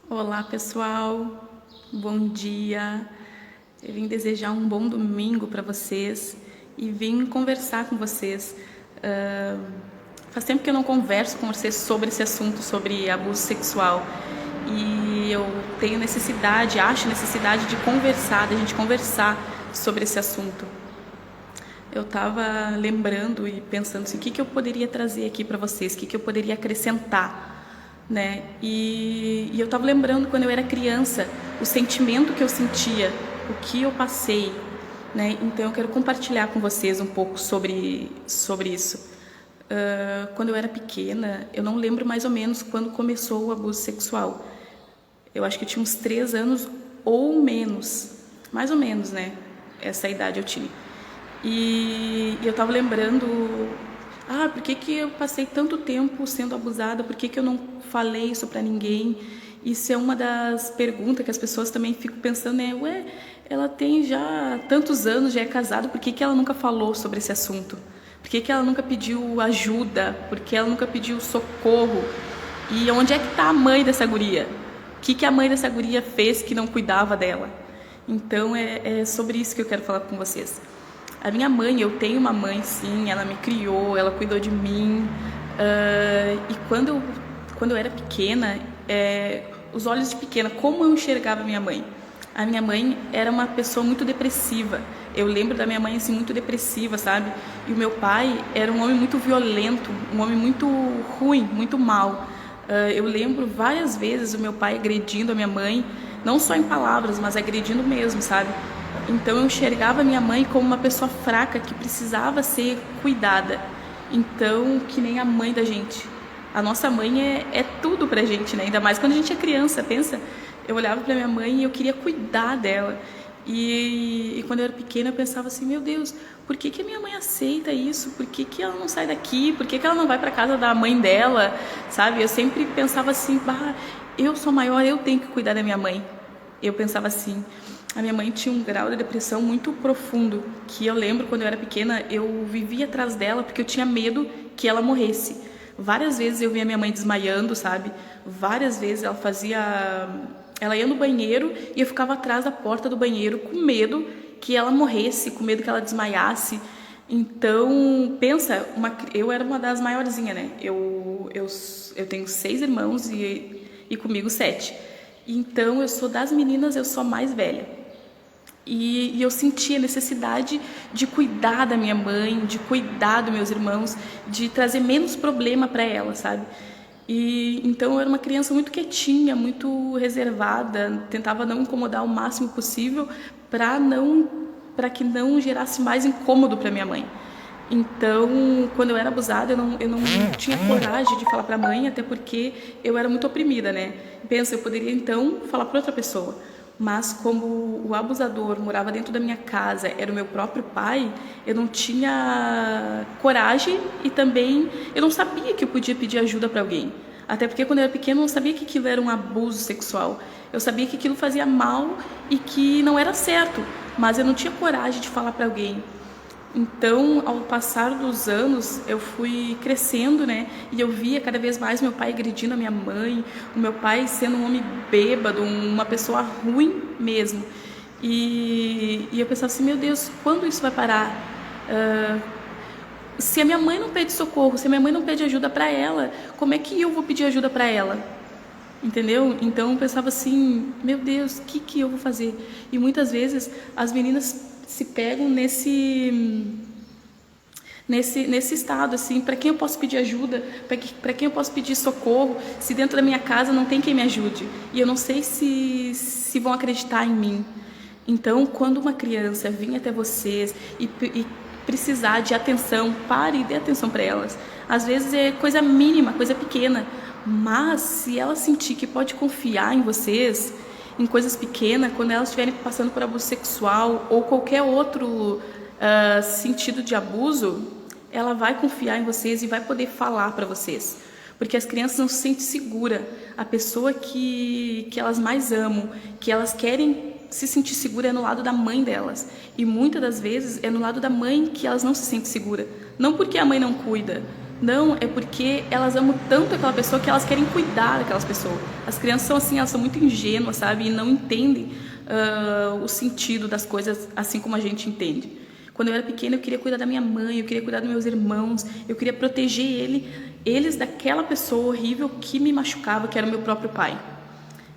Olá pessoal, bom dia. Eu vim desejar um bom domingo para vocês e vim conversar com vocês. Faz tempo que eu não converso com vocês sobre esse assunto, sobre abuso sexual, e eu tenho necessidade, acho necessidade de conversar, da gente conversar sobre esse assunto. Eu estava lembrando e pensando assim, o que eu poderia trazer aqui para vocês, o que eu poderia acrescentar, né? E eu estava lembrando quando eu era criança, o sentimento que eu sentia, o que eu passei, né? Então eu quero compartilhar com vocês um pouco sobre isso. Quando eu era pequena, eu não lembro mais ou menos quando começou o abuso sexual. Eu acho que eu tinha uns 3 anos ou menos, mais ou menos, né? Essa idade eu tinha. E eu tava lembrando, por que eu passei tanto tempo sendo abusada? Por que eu não falei isso pra ninguém? Isso é uma das perguntas que as pessoas também ficam pensando, né? Ué, ela tem já tantos anos, já é casada, por que ela nunca falou sobre esse assunto? Por que ela nunca pediu ajuda? Por que ela nunca pediu socorro? E onde é que tá a mãe dessa guria? O que a mãe dessa guria fez que não cuidava dela? Então é sobre isso que eu quero falar com vocês. A minha mãe, eu tenho uma mãe, sim, ela me criou, ela cuidou de mim. E quando eu era pequena, os olhos de pequena, como eu enxergava a minha mãe? A minha mãe era uma pessoa muito depressiva. Eu lembro da minha mãe assim muito depressiva, sabe? E o meu pai era um homem muito violento, um homem muito ruim, muito mau. Eu lembro várias vezes o meu pai agredindo a minha mãe, não só em palavras, mas agredindo mesmo, sabe? Então eu enxergava minha mãe como uma pessoa fraca que precisava ser cuidada. Então, que nem a mãe da gente. A nossa mãe é tudo pra gente, né? Ainda mais quando a gente é criança, pensa. Eu olhava pra minha mãe e eu queria cuidar dela. E quando eu era pequena eu pensava assim, meu Deus, por que a minha mãe aceita isso? Por que ela não sai daqui? Por que ela não vai pra casa da mãe dela? Sabe? Eu sempre pensava assim, eu sou maior, eu tenho que cuidar da minha mãe. Eu pensava assim. A minha mãe tinha um grau de depressão muito profundo, que eu lembro quando eu era pequena, eu vivia atrás dela porque eu tinha medo que ela morresse. Várias vezes eu via minha mãe desmaiando, sabe? Várias vezes ela ia no banheiro e eu ficava atrás da porta do banheiro com medo que ela morresse, com medo que ela desmaiasse. Então, pensa, eu era uma das maiorzinhas, né? Eu tenho 6 irmãos e comigo 7. Então, eu sou das meninas, eu sou a mais velha. E eu sentia a necessidade de cuidar da minha mãe, de cuidar dos meus irmãos, de trazer menos problema para ela, sabe? E então eu era uma criança muito quietinha, muito reservada, tentava não incomodar o máximo possível para que não gerasse mais incômodo para minha mãe. Então, quando eu era abusada, eu não tinha coragem de falar para a mãe, até porque eu era muito oprimida, né? Pensa, eu poderia então falar para outra pessoa. Mas como o abusador morava dentro da minha casa, era o meu próprio pai, eu não tinha coragem e também eu não sabia que eu podia pedir ajuda para alguém. Até porque quando eu era pequena eu não sabia que aquilo era um abuso sexual. Eu sabia que aquilo fazia mal e que não era certo, mas eu não tinha coragem de falar para alguém. Então, ao passar dos anos, eu fui crescendo, né? E eu via cada vez mais meu pai agredindo a minha mãe, o meu pai sendo um homem bêbado, uma pessoa ruim mesmo. E eu pensava assim, meu Deus, quando isso vai parar? Se a minha mãe não pede socorro, se a minha mãe não pede ajuda para ela, como é que eu vou pedir ajuda para ela? Entendeu? Então eu pensava assim, meu Deus, o que eu vou fazer? E muitas vezes as meninas se pegam nesse estado, assim, para quem eu posso pedir ajuda, para quem eu posso pedir socorro, se dentro da minha casa não tem quem me ajude. E eu não sei se vão acreditar em mim. Então, quando uma criança vir até vocês e precisar de atenção, pare e dê atenção para elas. Às vezes é coisa mínima, coisa pequena, mas se ela sentir que pode confiar em vocês, em coisas pequenas, quando elas estiverem passando por abuso sexual ou qualquer outro sentido de abuso, ela vai confiar em vocês e vai poder falar para vocês. Porque as crianças não se sentem seguras. A pessoa que elas mais amam, que elas querem se sentir segura é no lado da mãe delas. E muitas das vezes é no lado da mãe que elas não se sentem seguras. Não porque a mãe não cuida, Não, é porque elas amam tanto aquela pessoa que elas querem cuidar daquelas pessoas. As crianças são assim, elas são muito ingênuas, sabe? E não entendem o sentido das coisas assim como a gente entende. Quando eu era pequena, eu queria cuidar da minha mãe, eu queria cuidar dos meus irmãos, eu queria proteger eles daquela pessoa horrível que me machucava, que era o meu próprio pai.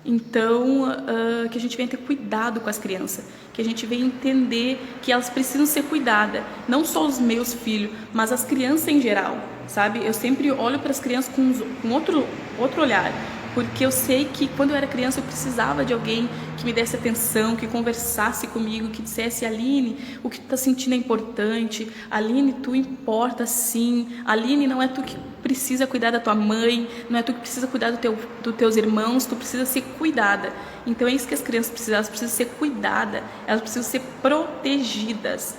Então, que a gente venha ter cuidado com as crianças, que a gente venha entender que elas precisam ser cuidadas, não só os meus filhos, mas as crianças em geral, sabe? Eu sempre olho para as crianças com outro olhar, porque eu sei que quando eu era criança eu precisava de alguém que me desse atenção, que conversasse comigo, que dissesse: Aline, o que tu tá sentindo é importante, Aline, tu importa sim, Aline, não é tu que precisa cuidar da tua mãe, não é tu que precisa cuidar dos teus irmãos, tu precisa ser cuidada. Então é isso que as crianças precisam, elas precisam ser cuidadas, elas precisam ser protegidas.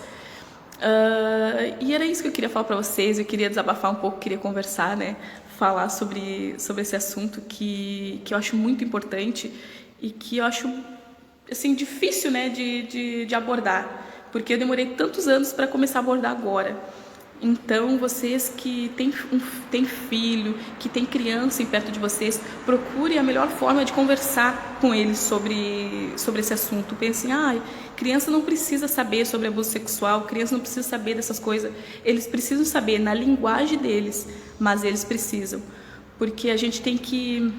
E era isso que eu queria falar para vocês, eu queria desabafar um pouco, queria conversar, né? Falar sobre esse assunto que eu acho muito importante e que eu acho assim, difícil, né, de abordar, porque eu demorei tantos anos para começar a abordar agora. Então, vocês que têm filho, que têm criança em perto de vocês, procurem a melhor forma de conversar com eles sobre esse assunto. Pensem: criança não precisa saber sobre abuso sexual, criança não precisa saber dessas coisas. Eles precisam saber na linguagem deles, mas eles precisam. Porque a gente tem que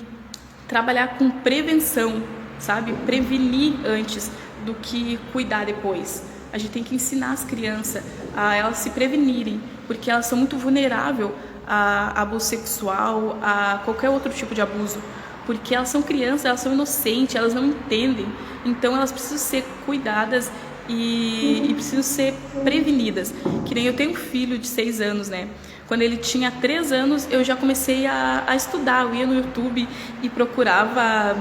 trabalhar com prevenção, sabe? Prevenir antes do que cuidar depois. A gente tem que ensinar as crianças a elas se prevenirem, porque elas são muito vulneráveis a abuso sexual, a qualquer outro tipo de abuso, porque elas são crianças, elas são inocentes, elas não entendem, então elas precisam ser cuidadas e precisam ser prevenidas. Que nem eu tenho um filho de 6 anos, né? Quando ele tinha 3 anos, eu já comecei a estudar, eu ia no YouTube e procurava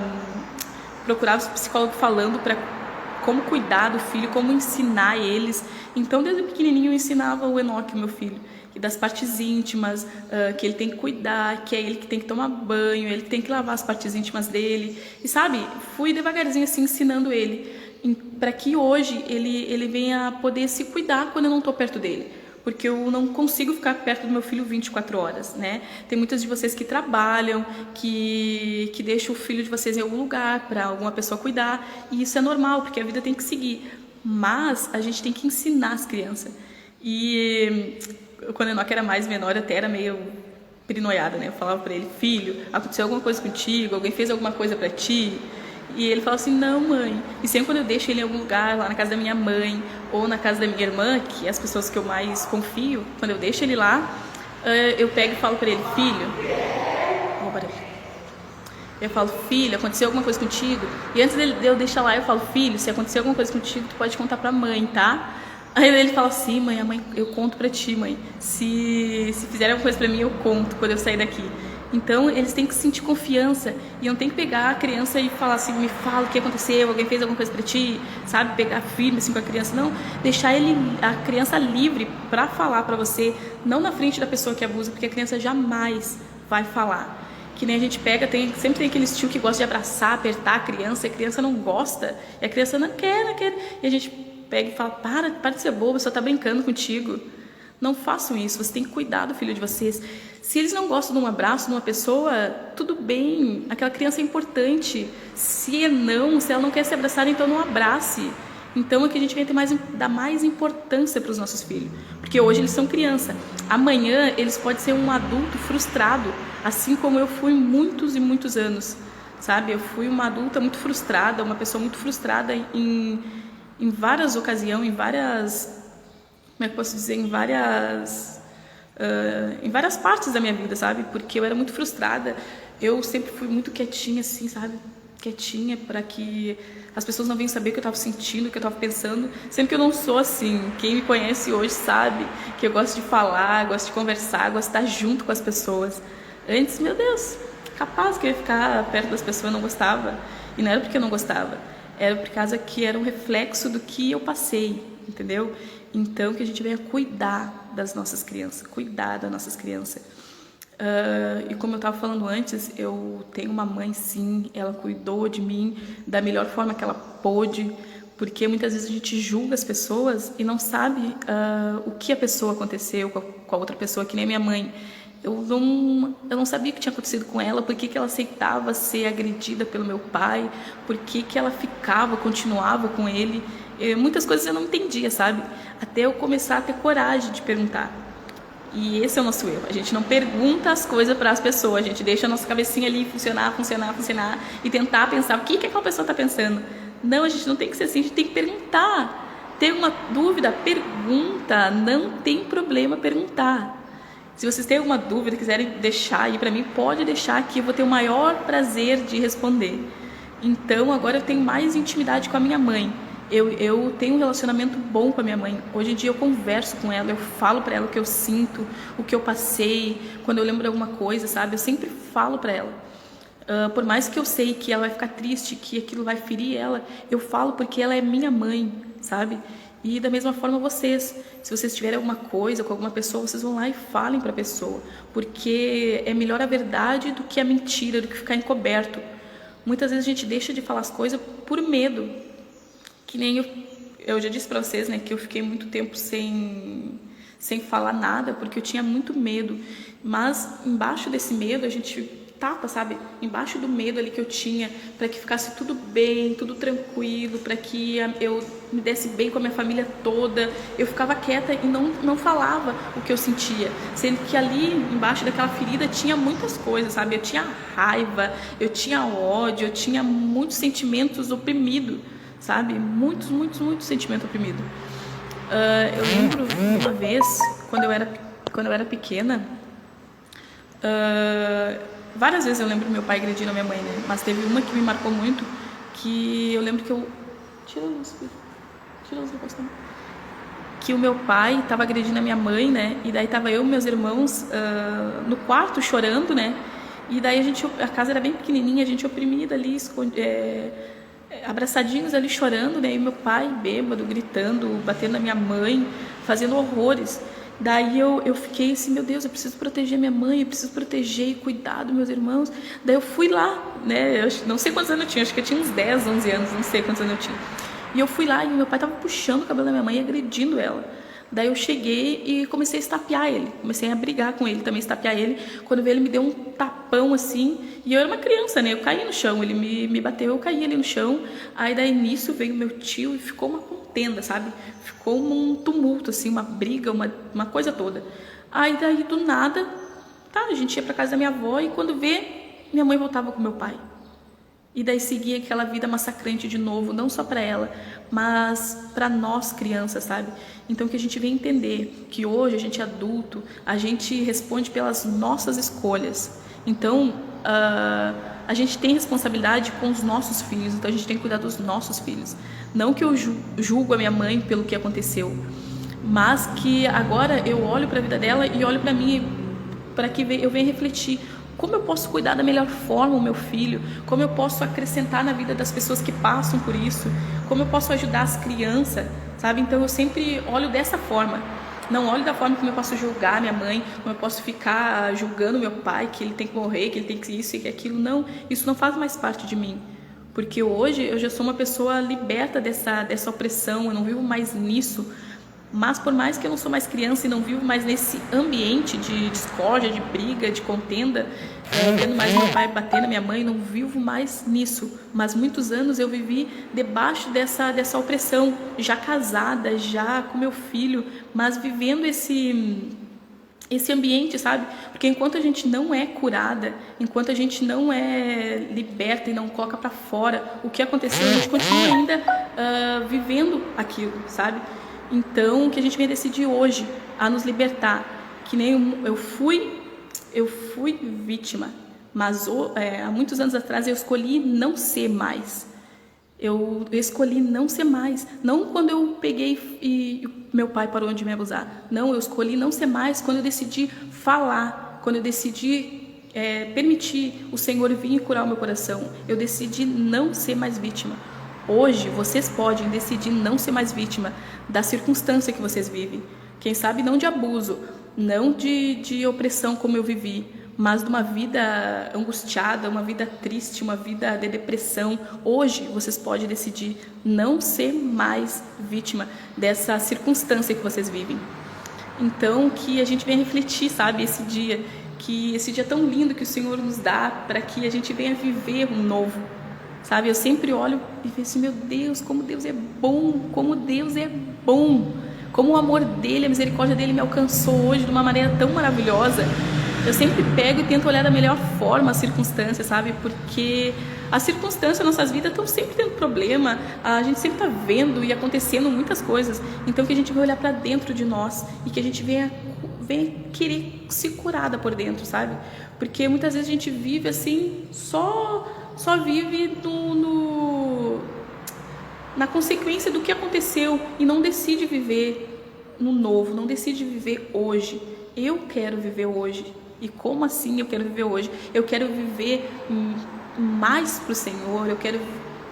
os psicólogos falando para como cuidar do filho, como ensinar eles. Então, desde pequenininho eu ensinava o Enoque, meu filho, que das partes íntimas, que ele tem que cuidar, que é ele que tem que tomar banho, ele que tem que lavar as partes íntimas dele. E sabe, fui devagarzinho assim ensinando ele, para que hoje ele venha poder se cuidar quando eu não estou perto dele. Porque eu não consigo ficar perto do meu filho 24 horas, né? Tem muitas de vocês que trabalham, que deixam o filho de vocês em algum lugar para alguma pessoa cuidar, e isso é normal, porque a vida tem que seguir. Mas a gente tem que ensinar as crianças. E quando a Enoque era mais menor, eu até era meio perinoiada, né? Eu falava para ele: filho, aconteceu alguma coisa contigo? Alguém fez alguma coisa para ti? E ele falava assim: não, mãe. E sempre quando eu deixo ele em algum lugar, lá na casa da minha mãe ou na casa da minha irmã, que é as pessoas que eu mais confio, quando eu deixo ele lá, eu pego e falo para ele: filho, eu falo: filho, aconteceu alguma coisa contigo? E antes de eu deixar lá, eu falo: filho, se acontecer alguma coisa contigo, tu pode contar pra mãe, tá? Aí ele fala assim: mãe, eu conto pra ti, mãe. Se fizer alguma coisa pra mim, eu conto quando eu sair daqui. Então, eles têm que sentir confiança e não tem que pegar a criança e falar assim: me fala o que aconteceu, alguém fez alguma coisa pra ti, sabe? Pegar firme assim com a criança. Não, deixar a criança livre pra falar pra você, não na frente da pessoa que abusa, porque a criança jamais vai falar. Que nem a gente pega, sempre tem aqueles tio que gosta de abraçar, apertar a criança, e a criança não gosta, e a criança não quer. E a gente pega e fala: para de ser bobo, só tá brincando contigo. Não façam isso, você tem que cuidar do filho de vocês. Se eles não gostam de um abraço de uma pessoa, tudo bem, aquela criança é importante. Se ela não quer ser abraçada, então não abrace. Então é que a gente vem dar mais importância para os nossos filhos, porque hoje eles são criança. Amanhã eles podem ser um adulto frustrado, assim como eu fui muitos e muitos anos, sabe? Eu fui uma adulta muito frustrada, uma pessoa muito frustrada em várias ocasiões, como é que eu posso dizer, em várias partes da minha vida, sabe? Porque eu era muito frustrada, eu sempre fui muito quietinha, assim, sabe? Quietinha, para que as pessoas não venham saber o que eu estava sentindo, o que eu estava pensando, sendo que eu não sou assim. Quem me conhece hoje sabe que eu gosto de falar, gosto de conversar, gosto de estar junto com as pessoas. Antes, meu Deus, capaz que eu ia ficar perto das pessoas, eu não gostava. E não era porque eu não gostava, era por causa que era um reflexo do que eu passei, entendeu? Então, que a gente venha cuidar das nossas crianças, cuidar das nossas crianças. E como eu estava falando antes, eu tenho uma mãe, sim, ela cuidou de mim da melhor forma que ela pôde, porque muitas vezes a gente julga as pessoas e não sabe o que a pessoa aconteceu com a outra pessoa, que nem a minha mãe. Eu não sabia o que tinha acontecido com ela, por que ela aceitava ser agredida pelo meu pai, por que ela continuava com ele. Muitas coisas eu não entendia, sabe? Até eu começar a ter coragem de perguntar. E esse é o nosso erro. A gente não pergunta as coisas para as pessoas, a gente deixa a nossa cabecinha ali funcionar e tentar pensar o que aquela pessoa está pensando. Não, a gente não tem que ser assim, a gente tem que perguntar. Tem uma dúvida? Pergunta. Não tem problema perguntar. Se vocês têm alguma dúvida, quiserem deixar aí para mim, pode deixar aqui, eu vou ter o maior prazer de responder. Então, agora eu tenho mais intimidade com a minha mãe. Eu tenho um relacionamento bom com a minha mãe. Hoje em dia eu converso com ela, eu falo para ela o que eu sinto, o que eu passei, quando eu lembro de alguma coisa, sabe? Eu sempre falo para ela. Por mais que eu sei que ela vai ficar triste, que aquilo vai ferir ela, eu falo porque ela é minha mãe, sabe? E da mesma forma vocês, se vocês tiverem alguma coisa com alguma pessoa, vocês vão lá e falem para a pessoa, porque é melhor a verdade do que a mentira, do que ficar encoberto. Muitas vezes a gente deixa de falar as coisas por medo, que nem eu já disse para vocês, né, que eu fiquei muito tempo sem falar nada, porque eu tinha muito medo, mas embaixo desse medo a gente tapa, sabe? Embaixo do medo ali que eu tinha, para que ficasse tudo bem, tudo tranquilo, para que eu me desse bem com a minha família toda, eu ficava quieta e não falava o que eu sentia, sendo que ali embaixo daquela ferida tinha muitas coisas, sabe? Eu tinha raiva, eu tinha ódio, eu tinha muitos sentimentos oprimidos, sabe? Muitos sentimentos oprimidos. Eu lembro uma vez, quando eu era pequena, várias vezes eu lembro do meu pai agredindo a minha mãe, né? Mas teve uma que me marcou muito, que eu lembro que eu... Tira a luz do postão. Que o meu pai estava agredindo a minha mãe, né? E daí tava eu e meus irmãos no quarto chorando, né? E daí a casa era bem pequenininha, a gente oprimida ali, abraçadinhos ali chorando, né? E meu pai bêbado, gritando, batendo na minha mãe, fazendo horrores. Daí eu fiquei assim, meu Deus, eu preciso proteger minha mãe, eu preciso proteger e cuidar dos meus irmãos. Daí eu fui lá, né? Eu não sei quantos anos eu tinha, acho que eu tinha uns 10, 11 anos, não sei quantos anos eu tinha. E eu fui lá e meu pai estava puxando o cabelo da minha mãe e agredindo ela. Daí eu cheguei e comecei a estapear ele, comecei a brigar com ele, também estapear ele. Quando veio, ele me deu um tapão assim, e eu era uma criança, né? Eu caí no chão, ele me bateu, eu caí ali no chão. Aí daí nisso veio meu tio e ficou uma contenda, sabe? Ficou um tumulto, assim, uma briga, uma coisa toda. Aí daí do nada, tá, a gente ia pra casa da minha avó e quando vê, minha mãe voltava com meu pai. E daí seguia aquela vida massacrante de novo, não só para ela, mas para nós crianças, sabe? Então que a gente vem entender que hoje a gente é adulto, a gente responde pelas nossas escolhas. Então a gente tem responsabilidade com os nossos filhos, então a gente tem que cuidar dos nossos filhos. Não que eu julgo a minha mãe pelo que aconteceu, mas que agora eu olho para a vida dela e olho para mim, para que eu venha refletir. Como eu posso cuidar da melhor forma o meu filho? Como eu posso acrescentar na vida das pessoas que passam por isso? Como eu posso ajudar as crianças, sabe? Então eu sempre olho dessa forma. Não olho da forma como eu posso julgar minha mãe, como eu posso ficar julgando meu pai, que ele tem que morrer, que ele tem que isso e aquilo. Não, isso não faz mais parte de mim. Porque hoje eu já sou uma pessoa liberta dessa opressão, eu não vivo mais nisso. Mas por mais que eu não sou mais criança e não vivo mais nesse ambiente de discórdia, de briga, de contenda, vendo mais meu pai bater na minha mãe, não vivo mais nisso. Mas muitos anos eu vivi debaixo dessa opressão, já casada, já com meu filho, mas vivendo esse ambiente, sabe? Porque enquanto a gente não é curada, enquanto a gente não é liberta e não coloca para fora o que aconteceu, a gente continua ainda vivendo aquilo, sabe? Então, o que a gente vem decidir hoje, a nos libertar, que nem eu fui vítima, mas há muitos anos atrás eu escolhi não ser mais. Eu escolhi não ser mais. Não quando eu peguei e meu pai parou de me abusar. Não, eu escolhi não ser mais quando eu decidi falar, quando eu decidi permitir o Senhor vir e curar o meu coração. Eu decidi não ser mais vítima. Hoje, vocês podem decidir não ser mais vítima da circunstância que vocês vivem. Quem sabe não de abuso, não de opressão como eu vivi, mas de uma vida angustiada, uma vida triste, uma vida de depressão. Hoje, vocês podem decidir não ser mais vítima dessa circunstância que vocês vivem. Então, que a gente venha refletir, sabe, esse dia, que esse dia tão lindo que o Senhor nos dá para que a gente venha viver um novo, sabe? Eu sempre olho e vejo assim, meu Deus, como Deus é bom, como Deus é bom, como o amor dele, a misericórdia dele me alcançou hoje de uma maneira tão maravilhosa. Eu sempre pego e tento olhar da melhor forma as circunstâncias, sabe? Porque as circunstâncias nas nossas vidas estão sempre tendo problema, a gente sempre está vendo e acontecendo muitas coisas. Então que a gente vai olhar para dentro de nós e que a gente venha querer se curada por dentro, sabe? Porque muitas vezes a gente vive assim, só vive na consequência do que aconteceu e não decide viver no novo, não decide viver hoje. Eu quero viver hoje. E como assim eu quero viver hoje? Eu quero viver mais para o Senhor, eu quero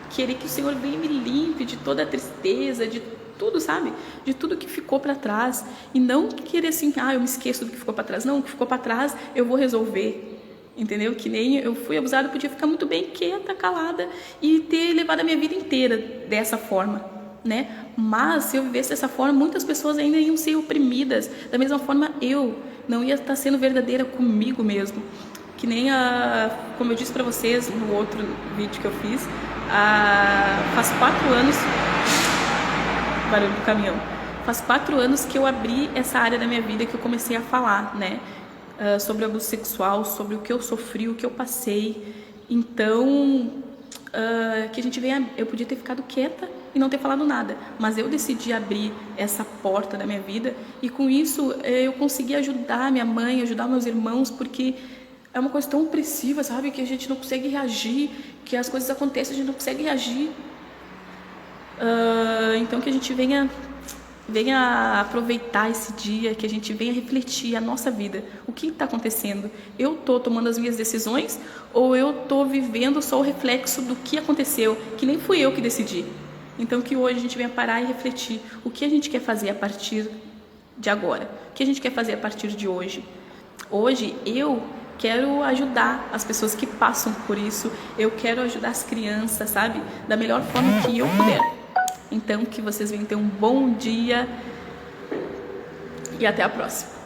querer que o Senhor venha me limpe de toda a tristeza, de tudo, sabe? De tudo que ficou para trás. E não querer assim, eu me esqueço do que ficou para trás. Não, o que ficou para trás eu vou resolver. Entendeu? Que nem eu fui abusada, eu podia ficar muito bem quieta, calada e ter levado a minha vida inteira dessa forma, né? Mas se eu vivesse dessa forma, muitas pessoas ainda iam ser oprimidas. Da mesma forma, eu não ia estar sendo verdadeira comigo mesmo. Que nem como eu disse para vocês no outro vídeo que eu fiz, faz 4 anos, barulho do caminhão, faz 4 anos que eu abri essa área da minha vida, que eu comecei a falar, né? Sobre abuso sexual, sobre o que eu sofri, o que eu passei. Então, que a gente venha, eu podia ter ficado quieta e não ter falado nada, mas eu decidi abrir essa porta da minha vida e com isso eu consegui ajudar minha mãe, ajudar meus irmãos, porque é uma coisa tão opressiva, sabe, que a gente não consegue reagir, que as coisas acontecem, a gente não consegue reagir. Então que a gente venha aproveitar esse dia, que a gente venha refletir a nossa vida. O que está acontecendo? Eu estou tomando as minhas decisões ou eu estou vivendo só o reflexo do que aconteceu, que nem fui eu que decidi? Então que hoje a gente venha parar e refletir o que a gente quer fazer a partir de agora, o que a gente quer fazer a partir de hoje. Hoje eu quero ajudar as pessoas que passam por isso, eu quero ajudar as crianças, sabe? Da melhor forma que eu puder. Então, que vocês venham ter um bom dia e até a próxima.